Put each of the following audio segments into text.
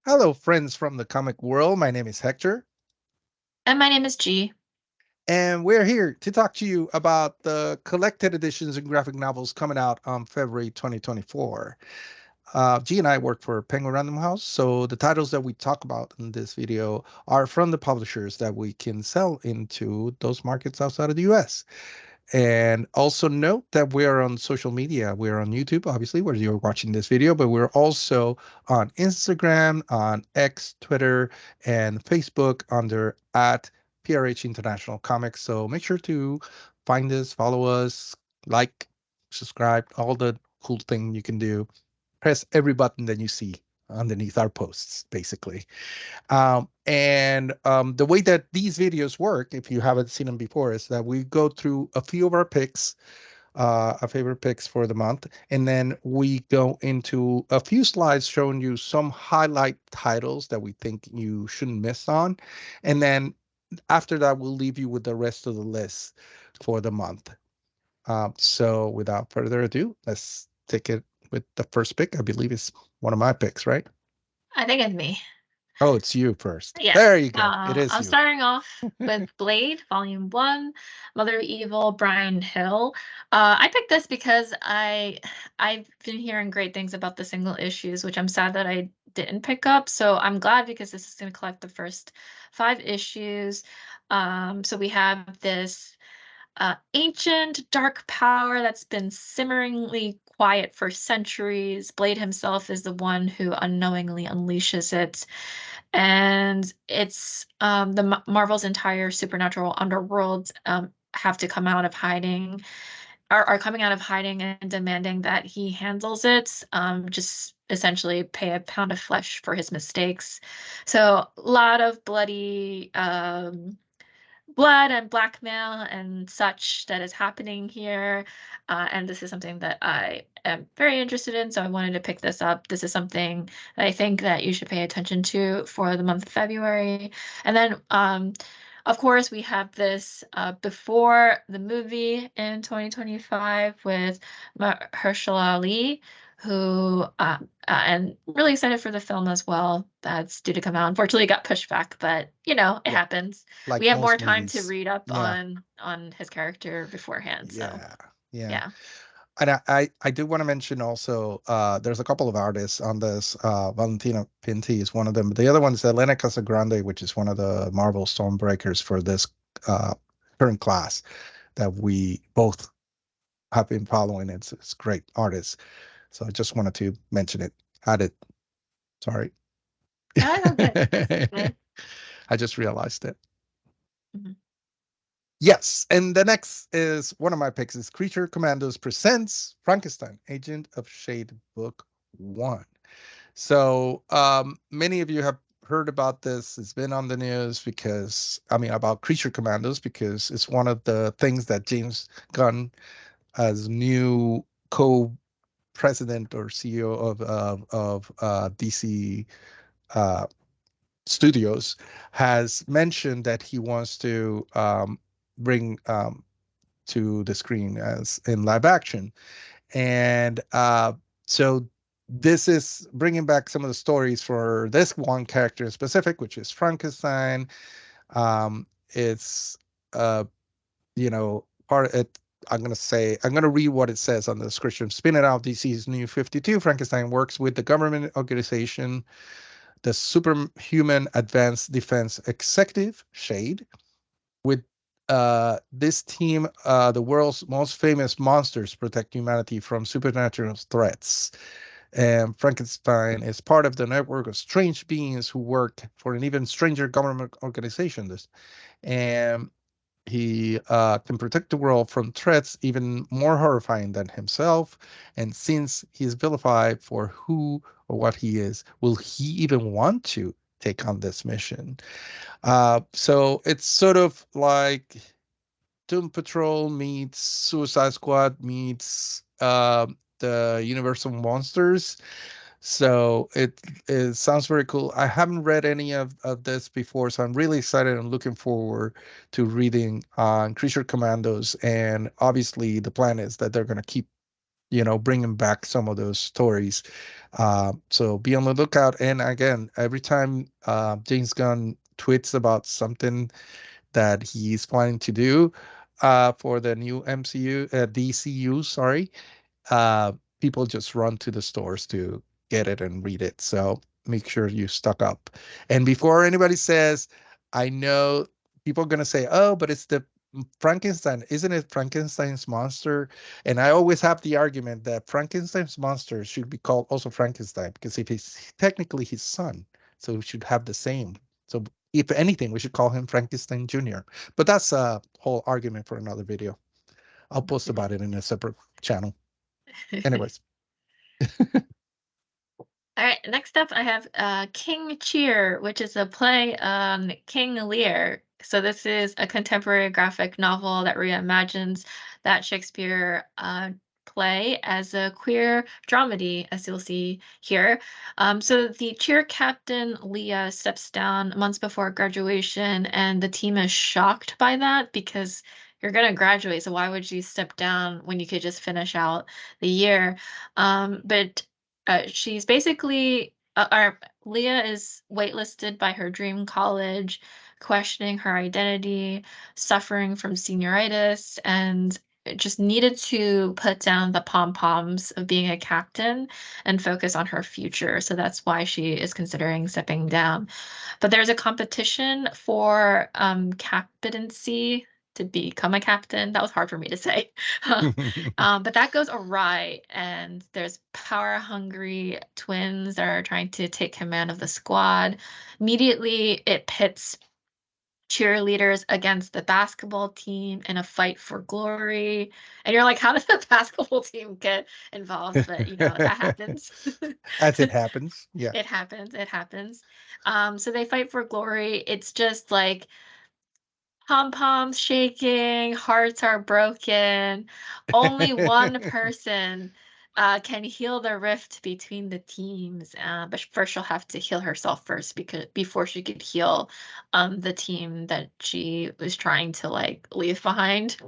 Hello, friends from the comic world. My name is Hector, And my name is G. and we're here to talk to you about the collected editions and graphic novels coming out on February 2024. G and I work for Penguin Random House, so the titles that we talk about in this video are from the publishers that we can sell into those markets outside of the US. And also note that we are on social media. We're on YouTube, obviously, where you're watching this video, but we're also on Instagram, on X, Twitter, and Facebook under at PRH International Comics. So make sure to find us, follow us, like, subscribe, all the cool thing you can do. Press every button that you see underneath our posts, basically. And the way that these videos work, if you haven't seen them before, is that we go through a few of our picks, our favorite picks for the month, and then we go into a few slides showing you some highlight titles that we think you shouldn't miss on. And then after that, we'll leave you with the rest of the list for the month. So without further ado, let's take it with the first pick. I believe it's one of my picks, right? I think it's me. Oh, it's you first. There Yes. you go. It is I'm you. starting off with Blade, Volume 1, Mother of Evil, Brian Hill. I picked this because I've been hearing great things about the single issues, which I'm sad that I didn't pick up. So I'm glad because this is going to collect the first 5 issues. So we have this ancient dark power that's been simmeringly quiet for centuries. Blade himself is the one who unknowingly unleashes it. And it's the Marvel's entire supernatural underworld have to come out of hiding, are coming out of hiding and demanding that he handles it. Just essentially pay a pound of flesh for his mistakes. So a lot of blood and blackmail and such that is happening here. And this is something that I am very interested in, so I wanted to pick this up. This is something that I think that you should pay attention to for the month of February. And then, of course, we have this before the movie in 2025 with Mahershala Ali, who and really excited for the film as well. That's due to come out. Unfortunately, it got pushed back, but it Yeah, happens. We like have more most time to movies. read up Yeah, on his character beforehand. So yeah, yeah. yeah. And I do want to mention also, there's a couple of artists on this. Valentina Pinti is one of them. The other one is Elena Casagrande, which is one of the Marvel Stormbreakers for this uh, current class that we both have been following. It's great artists. So I just wanted to mention it. Add it. Sorry. Oh, no, good. Good. I just realized it. Mhm. Yes, and the next is one of my picks is Creature Commandos presents Frankenstein, Agent of Shade Book One. So many of you have heard about this. It's been on the news because I mean about Creature Commandos because it's one of the things that James Gunn, as new co-president or CEO of DC uh, Studios, has mentioned that he wants to bring to the screen as in live action. And so this is bringing back some of the stories for this one character in specific, which is Frankenstein. It's uh, part it. I'm gonna read what it says on the description. Spin it out. DC's New 52. Frankenstein works with the government organization, the Superhuman Advanced Defense Executive, SHADE, with this team, the world's most famous monsters protect humanity from supernatural threats. And Frankenstein is part of the network of strange beings who work for an even stranger government organization. And he can protect the world from threats even more horrifying than himself. And since he's vilified for who or what he is, will he even want to take on this mission? So it's sort of like Doom Patrol meets Suicide Squad meets the Universal Monsters. So it sounds very cool. I haven't read any of this before, so I'm really excited and looking forward to reading on Creature Commandos. And obviously, the plan is that they're going to keep bringing back some of those stories. So be on the lookout. And again, every time James Gunn tweets about something that he's planning to do for the new MCU, DCU, sorry, uh, people just run to the stores to get it and read it. So make sure you stock up. And before anybody says, I know people are going to say, oh, but it's the Frankenstein. Isn't it Frankenstein's monster? And I always have the argument that Frankenstein's monster should be called also Frankenstein because if he's technically his son, so we should have the same. So if anything, we should call him Frankenstein Jr. But that's a whole argument for another video. I'll post about it in a separate channel. Anyways. All right, next up I have King Cheer, which is a play on King Lear. So this is a contemporary graphic novel that reimagines that Shakespeare play as a queer dramedy, as you'll see here. So the cheer captain, Leah, steps down months before graduation, and the team is shocked by that because you're going to graduate, so why would you step down when you could just finish out the year? But she's basically, Leah is waitlisted by her dream college, questioning her identity, suffering from senioritis, and just needed to put down the pom-poms of being a captain and focus on her future. So that's why she is considering stepping down. But there's a competition for captaincy to become a captain. That was hard for me to say. But that goes awry, and there's power-hungry twins that are trying to take command of the squad. Immediately, it pits cheerleaders against the basketball team in a fight for glory. And you're like, how does the basketball team get involved? But that happens. As it happens. Yeah. It happens. It happens. So they fight for glory. It's just like pom-poms shaking, hearts are broken. Only one person can heal the rift between the teams. But first, she'll have to heal herself first because before she could heal the team that she was trying to like leave behind.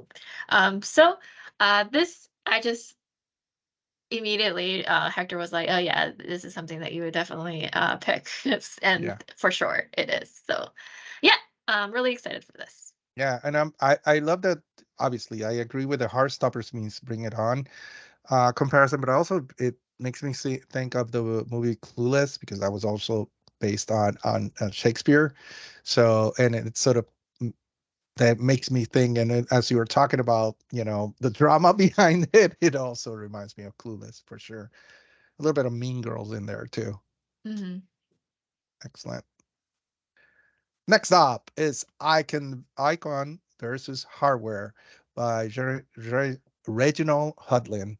This I just immediately Hector was like, "Oh yeah, this is something that you would definitely pick," Yeah. and for sure it is. So, yeah, I'm really excited for this. Yeah. And I love that. Obviously, I agree with the Heartstoppers means bring it on comparison, but also it makes me think of the movie Clueless because that was also based on Shakespeare. So, and it sort of that makes me think. And as you were talking about, the drama behind it, it also reminds me of Clueless for sure. A little bit of Mean Girls in there too. Hmm. Excellent. Next up is Icon versus Hardware by Reginald Hudlin.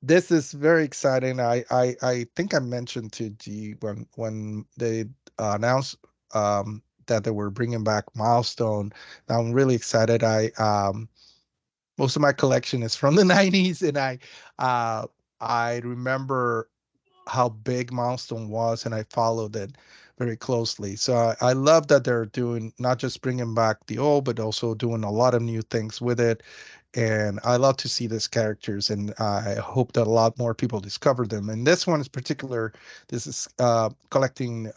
This is very exciting. I think I mentioned to G when they announced that they were bringing back Milestone. I'm really excited. I Most of my collection is from the 90s, and uh, I remember how big Milestone was, and I followed it very closely. So I love that they're doing not just bringing back the old, but also doing a lot of new things with it. And I love to see these characters, and I hope that a lot more people discover them. And this one is particular. This is collecting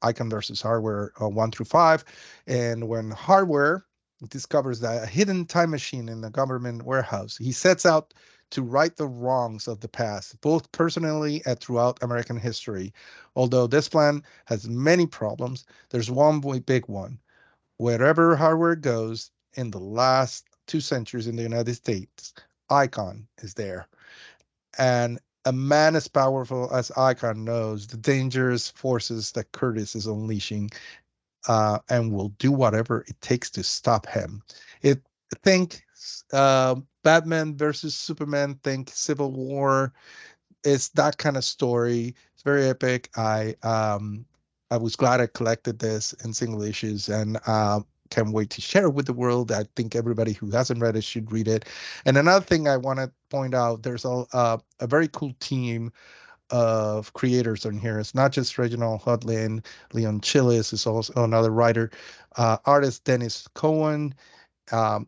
Icon versus Hardware 1 through 5, and when Hardware discovers that a hidden time machine in the government warehouse, he sets out to right the wrongs of the past, both personally and throughout American history. Although this plan has many problems, there's one big one. Wherever hardware goes in the last 2 centuries in the United States, Icon is there. And a man as powerful as Icon knows the dangerous forces that Curtis is unleashing, and will do whatever it takes to stop him. It think Batman versus Superman. Think Civil War. It's that kind of story. It's very epic. I was glad I collected this in single issues, and can't wait to share it with the world. I think everybody who hasn't read it should read it. And another thing I want to point out, there's a very cool team of creators on here. It's not just Reginald Hudlin. Leon Chiles is also another writer. Artist Dennis Cohen, um,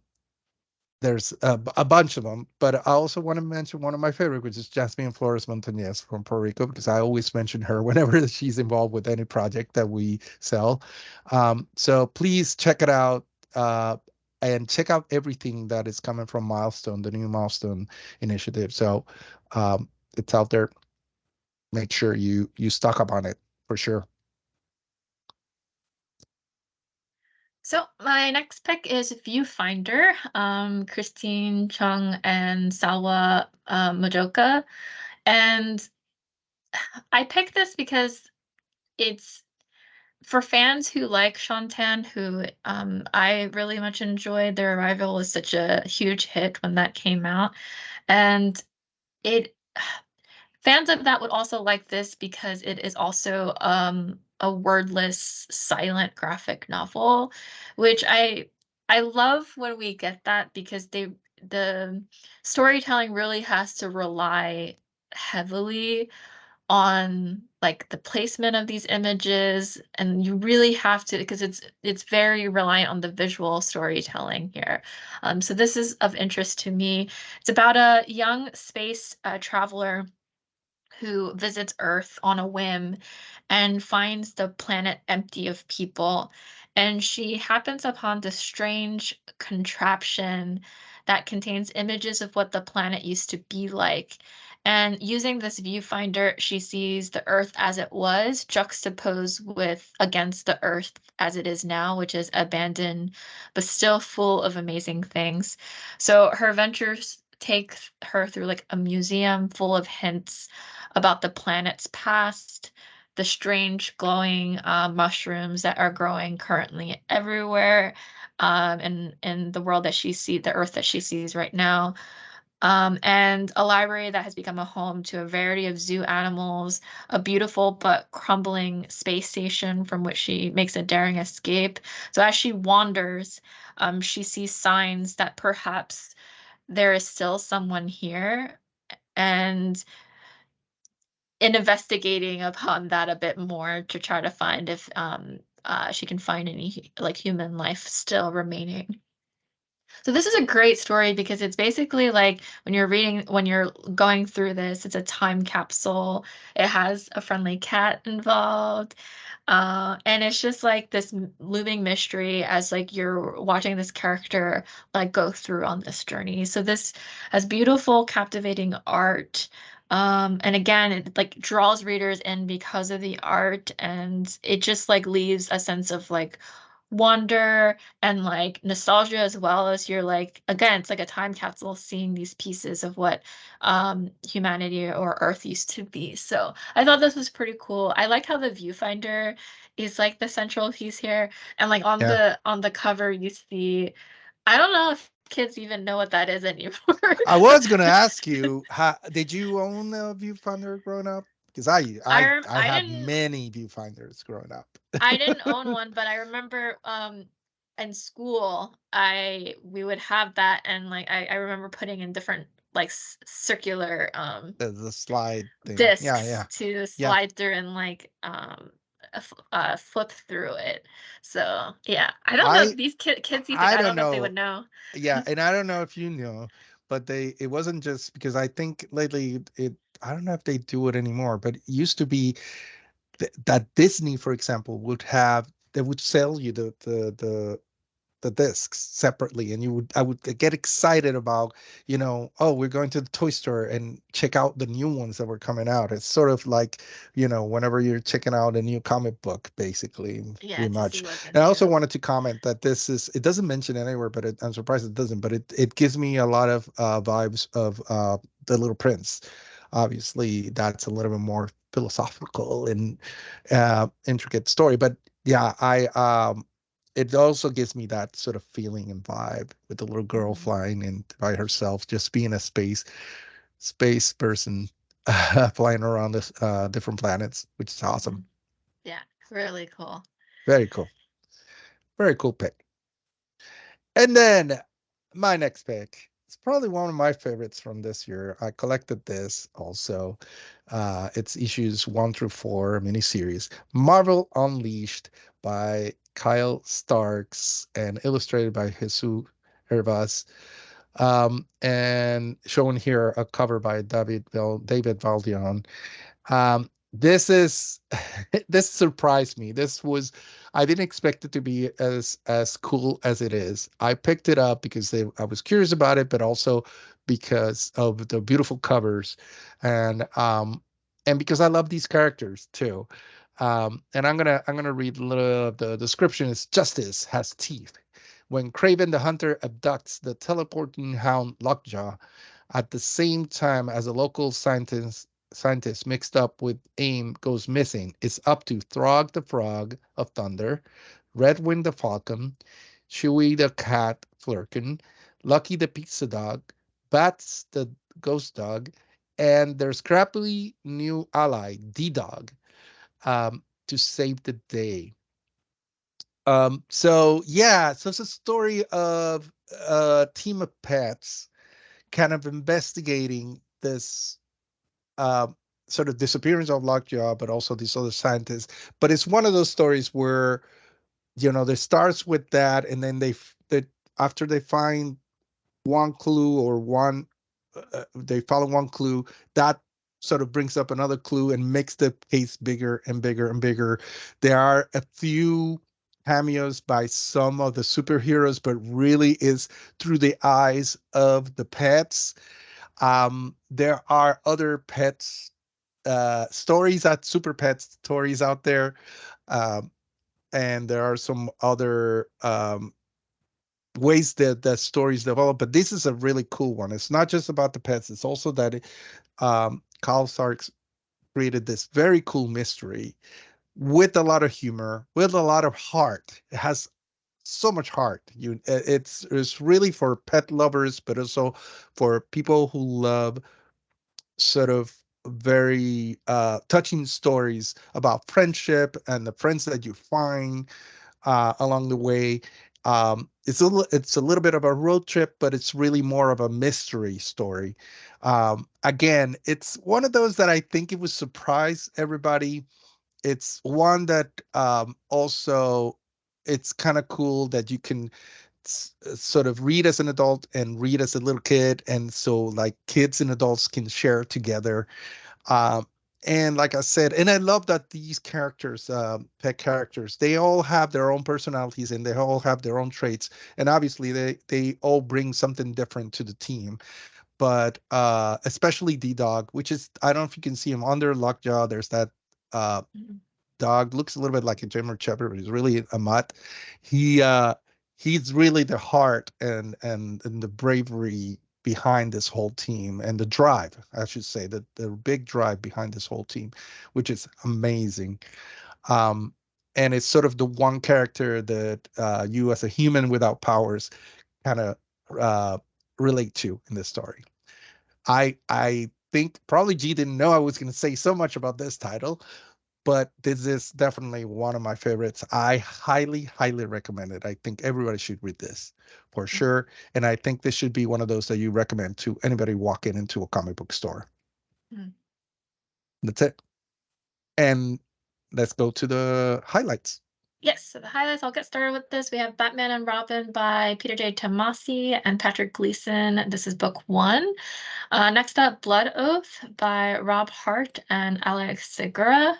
there's a bunch of them, but I also want to mention one of my favorite, which is Jasmine Flores Montañez from Puerto Rico, because I always mention her whenever she's involved with any project that we sell. So please check it out, uh, and check out everything that is coming from Milestone, the new Milestone initiative. So it's out there. Make sure you stock up on it for sure. So my next pick is Viewfinder, Christine Chung and Salwa Majoka. And I picked this because it's for fans who like Shantan, who I really much enjoyed. Their Arrival was such a huge hit when that came out. And it fans of that would also like this because it is also a wordless, silent graphic novel, which I love when we get that because the storytelling really has to rely heavily on like the placement of these images, and you really have to because it's very reliant on the visual storytelling here. So this is of interest to me. It's about a young space traveler who visits Earth on a whim and finds the planet empty of people. And she happens upon this strange contraption that contains images of what the planet used to be like. And using this viewfinder, she sees the Earth as it was, juxtaposed with against the Earth as it is now, which is abandoned, but still full of amazing things. So her ventures take her through like a museum full of hints about the planet's past, the strange glowing mushrooms that are growing currently everywhere, in the world that she sees, the Earth that she sees right now. And a library that has become a home to a variety of zoo animals, a beautiful but crumbling space station from which she makes a daring escape. So as she wanders, she sees signs that perhaps there is still someone here. And in investigating upon that a bit more to try to find if she can find any like human life still remaining. So this is a great story because it's basically like when you're going through this, it's a time capsule. It has a friendly cat involved. And it's just like this looming mystery as like you're watching this character like go through on this journey. So this has beautiful, captivating art. And again, it like draws readers in because of the art, and it just like leaves a sense of like wonder and like nostalgia, as well as you're like again it's like a time capsule seeing these pieces of what humanity or Earth used to be. So I thought this was pretty cool. I like how the viewfinder is like the central piece here, and like Yeah. on the cover you see, I don't know if kids even know what that is anymore. I was gonna ask you, did you own a viewfinder growing up? Because I I had didn't many viewfinders growing up. I didn't own one, but I remember in school I we would have that, and like I remember putting in different like circular The slide thing. Yeah, discs yeah, to yeah. slide through and like flip through it. So yeah, I don't know I if these kids these days, I I don't don't know if they would know. know. Yeah, and I don't know if you know, but it wasn't just because I think lately I don't know if they do it anymore, but it used to be that Disney, for example, they would sell you the discs separately, and I would get excited about, oh, we're going to the toy store and check out the new ones that were coming out. It's sort of like, whenever you're checking out a new comic book, basically, Yeah, pretty to much. see what's And I new. also wanted to comment that it doesn't mention anywhere, but I'm surprised it doesn't, but it gives me a lot of vibes of the Little Prince. Obviously that's a little bit more philosophical and intricate story, but yeah, I it also gives me that sort of feeling and vibe with the little girl Mhm, flying in by herself, just being a space person, flying around this different planets, which is awesome. mhm. Yeah, really cool. Very cool. Very cool pick. And then my next pick. It's probably one of my favorites from this year. I collected this also. It's issues 1 through 4, a miniseries. Marvel Unleashed by Kyle Starks and illustrated by Jesus Hervas. And shown here a cover by David Valdion. This is this surprised me. This was I didn't expect it to be as cool as it is. I picked it up because I was curious about it, but also because of the beautiful covers, and um and because I love these characters too. And I'm gonna read a little of the description. Is justice has teeth. When Craven the Hunter abducts the teleporting hound Lockjaw at the same time as a local scientist mixed up with AIM goes missing, it's up to Throg the Frog of Thunder, Redwind the Falcon, Chewy the Cat Flurkin, Lucky the Pizza Dog, Bats the Ghost Dog, and their scrappy new ally, D-Dog, to save the day. So yeah, so it's a story of a team of pets kind of investigating this uh, sort of disappearance of Lockjaw, but also these other scientists. But it's one of those stories where it starts with that, and then they after they find one clue or they follow one clue that sort of brings up another clue and makes the case bigger and bigger and bigger. There are a few cameos by some of the superheroes, but really is through the eyes of the pets. There are other pets stories at super pet stories out there, um, and there are some other ways that stories develop. But this is a really cool one. It's not just about the pets; it's also that Carl Sarks created this very cool mystery with a lot of humor, with a lot of heart. It has so much heart. It's really for pet lovers, but also for people who love sort of very touching stories about friendship and the friends that you find along the way. It's a little bit of a road trip, but it's really more of a mystery story. Again, it's one of those that I think it would surprise everybody. It's one that also it's kind of cool that you can sort of read as an adult and read as a little kid, and so like kids and adults can share together. um, and like I said, and I love that these characters, pet characters, they all have their own personalities and they all have their own traits. And obviously, they all bring something different to the team. But especially D Dog, which is I don't know if you can see him under Lockjaw. There's that uh, Mhm. dog, looks a little bit like a German Shepherd, but he's really a mutt. He he's really the heart and the bravery behind this whole team, and the drive, I should say, the big drive behind this whole team, which is amazing. Um, and it's sort of the one character that you, as a human without powers, kind of uh, relate to in this story. I think probably G didn't know I was going to say so much about this title, but this is definitely one of my favorites. I highly, highly recommend it. I think everybody should read this for sure. And I think this should be one of those that you recommend to anybody walking into a comic book store. Mhm. That's it. And let's go to the highlights. Yes, so the highlights, I'll get started with this. We have Batman and Robin by Peter J. Tomasi and Patrick Gleason. This is book one. Next up, Blood Oath by Rob Hart and Alex Segura.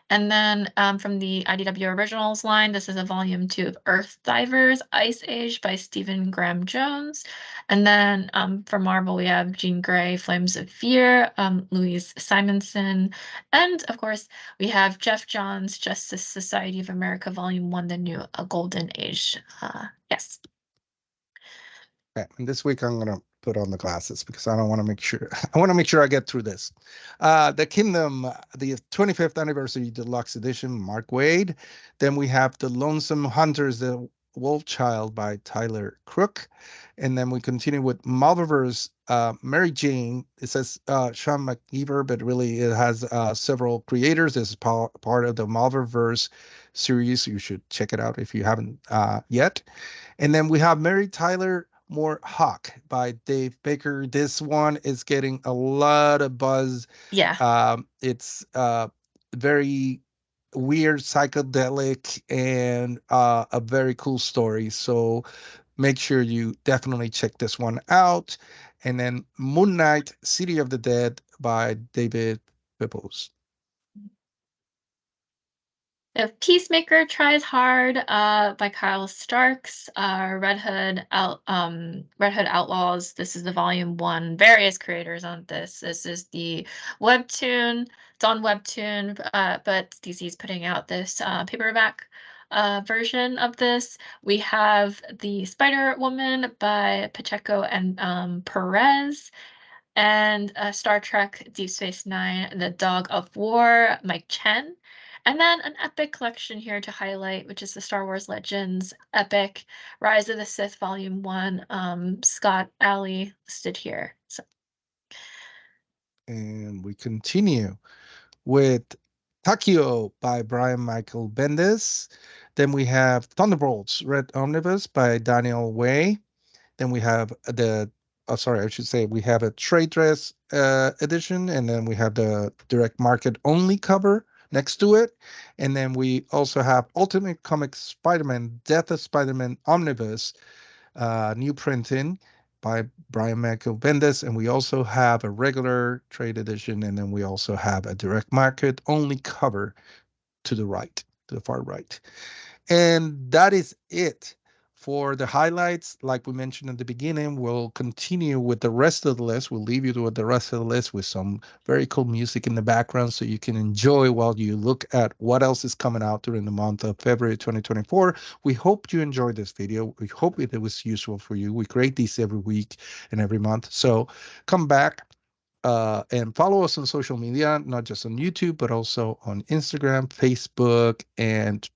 And then from the IDW Originals line, this is a volume two of Earth Divers, Ice Age by Stephen Graham Jones. And then from Marvel, we have Jean Grey, Flames of Fear, Louise Simonson. And of course, we have Jeff Johns, Justice Society of America, Volume One, The New A Golden Age. Yes. Okay, and this week I'm gonna put on the glasses because I don't want to make sure I want to make sure I get through this. The Kingdom, the 25th anniversary deluxe edition, Mark Wade. Then we have The Lonesome Hunters, the Wolf Child by Tyler Crook, and then we continue with Marvelverse, Mary Jane. It says Sean McKeever, but really it has several creators. This is part of the Marvelverse series. You should check it out if you haven't yet. And then we have Mary Tyler Moore Hawk by Dave Baker. This one is getting a lot of buzz. Yeah. It's very weird, psychedelic, and a very cool story. So Make sure you definitely check this one out. And then Moon Knight, City of the Dead by David Pepose. If Peacemaker Tries Hard by Kyle Starks, Red Hood Outlaws. This is the volume one. Various creators on this. This is the webtoon. It's on webtoon, but DC's putting out this paperback version of this. We have the Spider Woman by Pacheco and Perez, and Star Trek Deep Space Nine, The Dog of War, Mike Chen. And then an epic collection here to highlight, which is the Star Wars Legends epic, Rise of the Sith Volume 1, Scott Alley listed here. So And we continue with Takio by Brian Michael Bendis. Then we have Thunderbolts Red Omnibus by Daniel Way. Then we have sorry, I should say we have a trade dress edition, and then we have the direct market only cover next to it. And then we also have Ultimate Comics Spider-Man Death of Spider-Man Omnibus, new printing by Brian Michael Bendis. And we also have a regular trade edition, and then we also have a direct market only cover to the right, to the far right. And that is it for the highlights. Like we mentioned at the beginning, we'll continue with the rest of the list. We'll leave you with the rest of the list with some very cool music in the background so you can enjoy while you look at what else is coming out during the month of February 2024. We hope you enjoyed this video. We hope it was useful for you. We create these every week and every month. So come back and follow us on social media, not just on YouTube, but also on Instagram, Facebook, and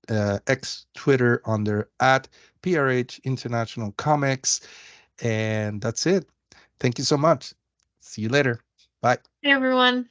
X Twitter under at PRH International Comics. And that's it. Thank you so much. See you later. Bye. hey everyone.